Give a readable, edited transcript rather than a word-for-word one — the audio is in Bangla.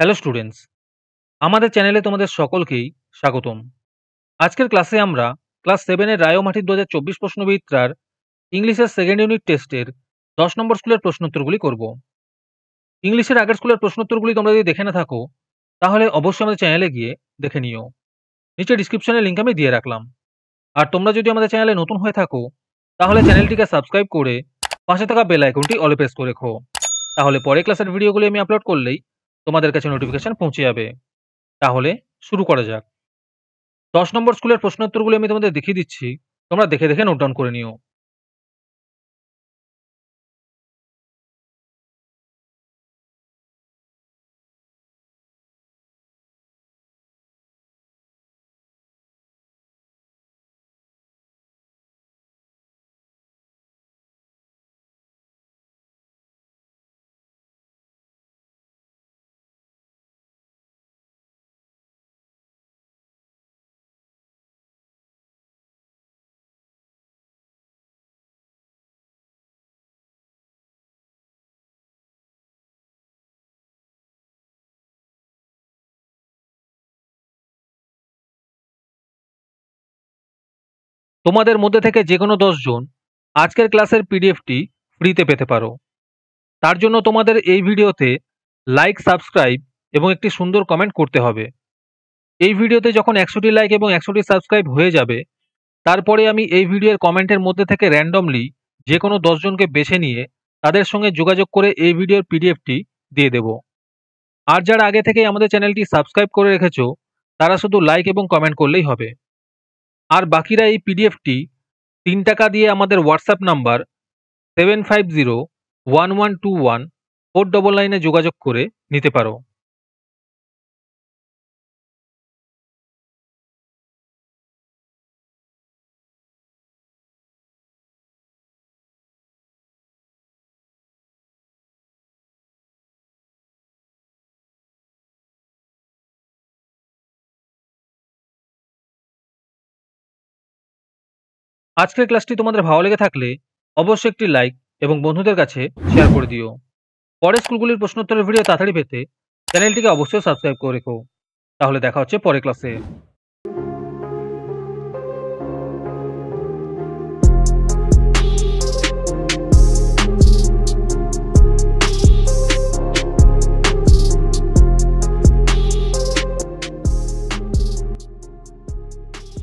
হ্যালো স্টুডেন্টস, আমাদের চ্যানেলে তোমাদের সকলকেই স্বাগতম। আজকের ক্লাসে আমরা ক্লাস 7 এর রায় ও মাটির 2024 প্রশ্নবিচিত্রার ইংলিশের সেকেন্ড ইউনিট টেস্টের 10 নম্বর স্কুলের প্রশ্নোত্তরগুলি করব। ইংলিশের আগের স্কুলের প্রশ্নোত্তরগুলি তোমরা যদি দেখে না থাকো তাহলে অবশ্যই আমাদের চ্যানেলে গিয়ে দেখে নিও। নিচে ডিসক্রিপশনে লিংক আমি দিয়ে রাখলাম। আর তোমরা যদি আমাদের চ্যানেলে নতুন হয়ে থাকো তাহলে চ্যানেলটিকে সাবস্ক্রাইব করে পাশে থাকা বেল আইকনটি অলে প্রেস করে রেখো। তাহলে পরে ক্লাসের ভিডিওগুলি আমি আপলোড করলেই তোমাদের কাছে নোটিফিকেশন পৌঁছে যাবে। তাহলে শুরু করা যাক। 10 নম্বর স্কুলের প্রশ্নোত্তরগুলো আমি তোমাদের দেখিয়ে দিচ্ছি। তোমরা দেখে দেখে নোট ডাউন করে নিও। তোমাদের মধ্যে থেকে যে কোনো 10 জন আজকের ক্লাসের পিডিএফটি ফ্রিতে পেতে পারো। তার জন্য তোমাদের এই ভিডিওতে লাইক, সাবস্ক্রাইব এবং একটি সুন্দর কমেন্ট করতে হবে। এই ভিডিওতে যখন 100টি লাইক এবং 100টি সাবস্ক্রাইব হয়ে যাবে তারপরে আমি এই ভিডিওর কমেন্টের মধ্যে থেকে র্যান্ডমলি যে কোনো 10 জনকে বেছে নিয়ে তাদের সঙ্গে যোগাযোগ করে এই ভিডিওর পিডিএফটি দিয়ে দেব। আর যারা আগে থেকেই আমাদের চ্যানেলটি সাবস্ক্রাইব করে রেখেছো তারা শুধু লাইক এবং কমেন্ট করলেই হবে। আর বাকিরা এই পিডিএফটি 3 টাকা দিয়ে আমাদের হোয়াটসঅ্যাপ নাম্বার 7501121499 যোগাযোগ করে নিতে পারো। আজকের ক্লাসটি তোমাদের ভালো লেগে থাকলে অবশ্যই একটি লাইক এবং বন্ধুদের কাছে শেয়ার করে দিও। পরের স্কুলগুলির প্রশ্নোত্তরের ভিডিও তাড়াতাড়ি পেতে চ্যানেলটিকে অবশ্যই সাবস্ক্রাইব করে রেখো। তাহলে দেখা হচ্ছে পরের ক্লাসে।